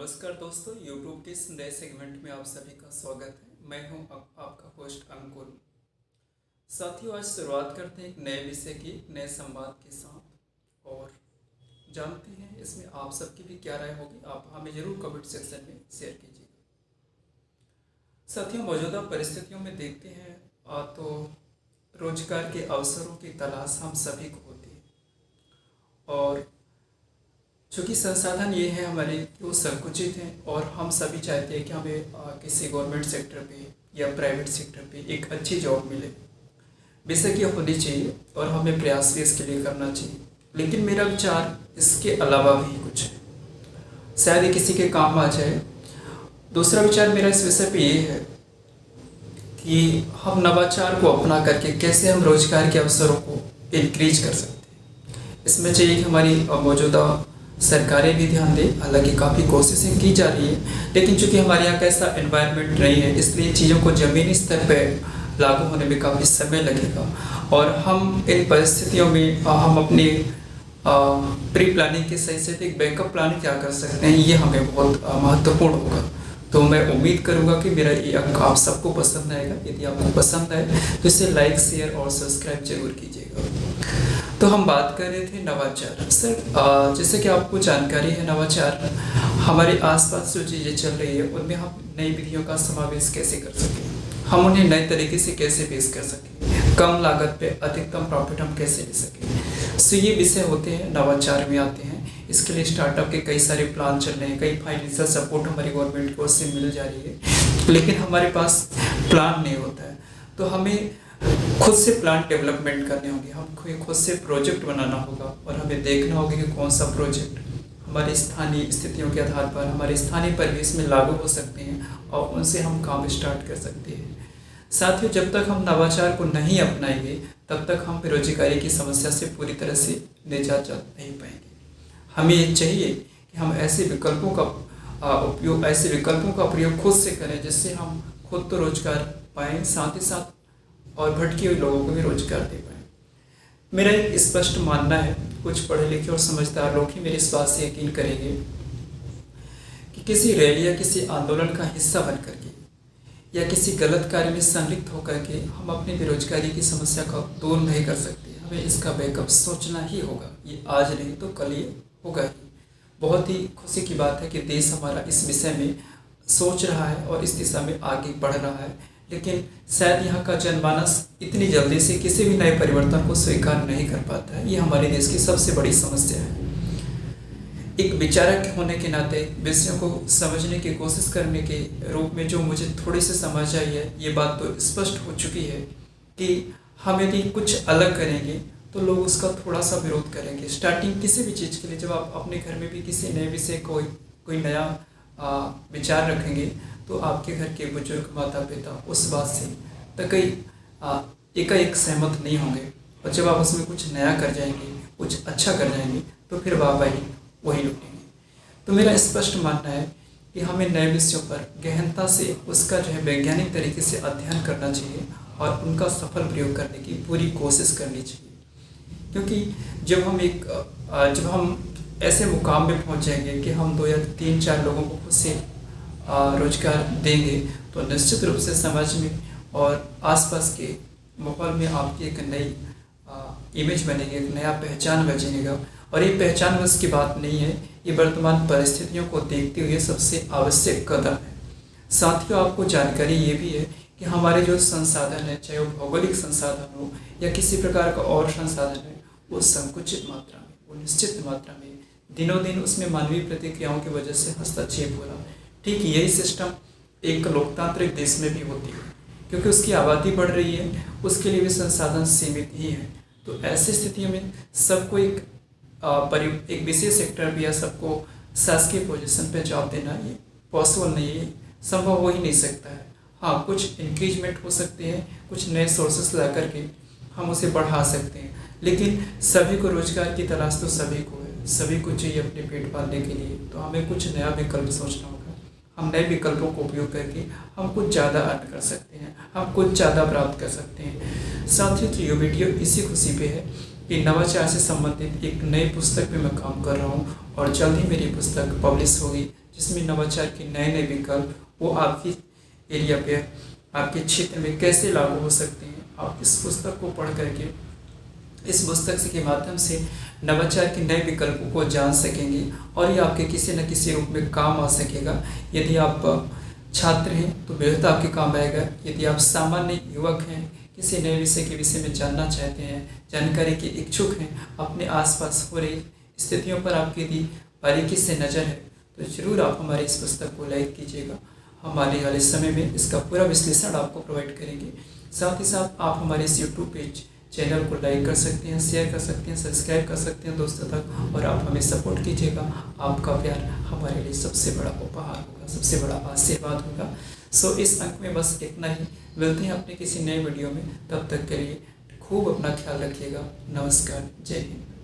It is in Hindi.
नमस्कार दोस्तों, YouTube के इस नए सेगमेंट में आप सभी का स्वागत है। मैं हूं आपका होस्ट अंकुर। साथियों, आज शुरुआत करते हैं एक नए विषय की, नए संवाद के साथ और जानते हैं इसमें आप सबकी भी क्या राय होगी। आप हमें जरूर कमेंट सेक्शन में शेयर कीजिएगा। साथियों, मौजूदा परिस्थितियों में देखते हैं तो रोजगार के अवसरों की तलाश हम सभी को होती है और चूँकि संसाधन ये है हमारे कि वो संकुचित हैं और हम सभी चाहते हैं कि हमें किसी गवर्नमेंट सेक्टर पे या प्राइवेट सेक्टर पे एक अच्छी जॉब मिले। बेशक ये होनी चाहिए और हमें प्रयास भी इसके लिए करना चाहिए, लेकिन मेरा विचार इसके अलावा भी कुछ है, शायद ये किसी के काम आ जाए। दूसरा विचार मेरा इस विषय पे ये है कि हम नवाचार को अपना करके कैसे हम रोजगार के अवसरों को इंक्रीज कर सकते हैं। इसमें चाहिए कि हमारी मौजूदा सरकारें भी ध्यान दें। हालांकि काफ़ी कोशिशें की जा रही है, लेकिन चूंकि हमारे यहाँ कैसा एनवायरनमेंट नहीं है, इसलिए चीज़ों को ज़मीनी स्तर पर लागू होने में काफ़ी समय लगेगा और हम इन परिस्थितियों में हम अपने प्री प्लानिंग के सही से एक बैकअप प्लान क्या कर सकते हैं, ये हमें बहुत महत्वपूर्ण होगा। तो मैं उम्मीद करूँगा कि मेरा ये अंक आप सबको पसंद आएगा। यदि आपको पसंद आए तो इसे लाइक, शेयर और सब्सक्राइब जरूर कीजिएगा। तो हम बात कर रहे थे नवाचार। सर, जैसे कि आपको जानकारी है, नवाचार हमारे आसपास जो चीज़ें चल रही है उनमें हम नई विधियों का समावेश कैसे कर सकें, हम उन्हें नए तरीके से कैसे पेश कर सकें, कम लागत पे अधिकतम प्रॉफिट हम कैसे ले सकें। सो ये विषय होते हैं, नवाचार में आते हैं। इसके लिए स्टार्टअप के कई सारे प्लान चल रहे हैं, कई फाइनेंशियल सपोर्ट हमारी गवर्नमेंट को उससे मिल जा रही है, लेकिन हमारे पास प्लान नहीं होता है। तो हमें खुद से प्लान डेवलपमेंट करने होंगे, हम खुद से प्रोजेक्ट बनाना होगा और हमें देखना होगा कि कौन सा प्रोजेक्ट हमारी स्थानीय स्थितियों के आधार पर, हमारे स्थानीय परिवेश में लागू हो सकते हैं और उनसे हम काम स्टार्ट कर सकते हैं। साथियों, जब तक हम नवाचार को नहीं अपनाएंगे तब तक हम बेरोजगारी की समस्या से पूरी तरह से निजात नहीं पाएंगे। हमें ये चाहिए कि हम ऐसे विकल्पों का प्रयोग खुद से करें जिससे हम खुद तो रोजगार पाएँ, साथ ही साथ और भटके हुए लोगों को भी रोजगार दे पाएँ। मेरा एक स्पष्ट मानना है, कुछ पढ़े लिखे और समझदार लोग ही मेरी इस बात से यकीन करेंगे कि किसी रैली या किसी आंदोलन का हिस्सा बन करके या किसी गलत कार्य में संलिप्त होकर के हम अपनी बेरोजगारी की समस्या को दूर नहीं कर सकते। हमें इसका बैकअप सोचना ही होगा। ये आज नहीं तो कल ये होगा ही। बहुत ही खुशी की बात है कि देश हमारा इस विषय में सोच रहा है और इस दिशा में आगे बढ़ रहा है, लेकिन शायद यहाँ का जनमानस इतनी जल्दी से किसी भी नए परिवर्तन को स्वीकार नहीं कर पाता है। ये हमारे देश की सबसे बड़ी समस्या है। एक विचारक होने के नाते विषयों को समझने की कोशिश करने के रूप में जो मुझे थोड़ी सी समझ आई है, ये बात तो स्पष्ट हो चुकी है कि हम यदि कुछ अलग करेंगे तो लोग उसका थोड़ा सा विरोध करेंगे। स्टार्टिंग किसी भी चीज़ के लिए जब आप अपने घर में भी किसी नए विषय कोई नया विचार रखेंगे तो आपके घर के बुजुर्ग, माता पिता उस बात से तक एकाएक सहमत नहीं होंगे और जब आप उसमें कुछ नया कर जाएंगे, कुछ अच्छा कर जाएंगे तो फिर वाहवाही वही लुटेंगे। तो मेरा स्पष्ट मानना है कि हमें नए विषयों पर गहनता से उसका जो है वैज्ञानिक तरीके से अध्ययन करना चाहिए और उनका सफल प्रयोग करने की पूरी कोशिश करनी चाहिए, क्योंकि जब हम ऐसे मुकाम में पहुंच जाएंगे कि हम 2 या 3-4 लोगों को खुद से रोजगार देंगे तो निश्चित रूप से समाज में और आसपास के माहौल में आपकी एक नई इमेज बनेगी, एक नया पहचान बचेगा। और ये पहचान बस की बात नहीं है, ये वर्तमान परिस्थितियों को देखते हुए सबसे आवश्यक कदम है। साथियों, आपको जानकारी ये भी है कि हमारे जो संसाधन है, चाहे वो भौगोलिक संसाधन हो या किसी प्रकार का और संसाधन है, वो संकुचित मात्रा में, वो निश्चित मात्रा में दिनों दिन उसमें मानवीय प्रतिक्रियाओं की वजह से हस्तक्षेप हो रहा है। ठीक यही सिस्टम एक लोकतांत्रिक देश में भी होती है, क्योंकि उसकी आबादी बढ़ रही है, उसके लिए भी संसाधन सीमित ही है। तो ऐसी स्थितियों में सबको एक विशेष सेक्टर भी या सबको शासकीय पोजीशन पे जॉब देना ये पॉसिबल नहीं है, संभव हो ही नहीं सकता है। हाँ, कुछ इंक्रीजमेंट हो सकते हैं, कुछ नए सोर्सेस ला करके हम उसे बढ़ा सकते हैं, लेकिन सभी को रोजगार की तलाश तो सभी को है, सभी को चाहिए अपने पेट पालने के लिए। तो हमें कुछ नया विकल्प सोचना होगा। हम नए विकल्पों को उपयोग करके हम कुछ ज़्यादा अर्न कर सकते हैं, हम कुछ ज़्यादा प्राप्त कर सकते हैं। साथियों, तो ये वीडियो इसी खुशी पे है कि नवाचार से संबंधित एक नई पुस्तक पे मैं काम कर रहा हूँ और जल्द ही मेरी पुस्तक पब्लिश होगी, जिसमें नवाचार के नए नए विकल्प वो आपकी एरिया पे, आपके क्षेत्र में कैसे लागू हो सकते हैं। आप इस पुस्तक को पढ़ करके, इस पुस्तक के माध्यम से नवाचार के नए विकल्पों को जान सकेंगे और ये आपके किसी न किसी रूप में काम आ सकेगा। यदि आप छात्र हैं तो बेहद आपके काम आएगा। यदि आप सामान्य युवक हैं, किसी नए विषय के विषय में जानना चाहते हैं, जानकारी के इच्छुक हैं, अपने आसपास हो रही स्थितियों पर आपकी यदि बारीकी से नज़र है, तो ज़रूर आप हमारी इस पुस्तक को लाइक कीजिएगा। हम आने वाले समय में इसका पूरा विश्लेषण आपको प्रोवाइड करेंगे। साथ ही साथ आप हमारे इस यूट्यूब पेज चैनल को लाइक कर सकते हैं, शेयर कर सकते हैं, सब्सक्राइब कर सकते हैं दोस्तों तक, और आप हमें सपोर्ट कीजिएगा। आपका प्यार हमारे लिए सबसे बड़ा उपहार होगा, सबसे बड़ा आशीर्वाद होगा। सो इस अंक में बस इतना ही। मिलते हैं अपने किसी नए वीडियो में, तब तक के लिए खूब अपना ख्याल रखिएगा। नमस्कार, जय हिंद।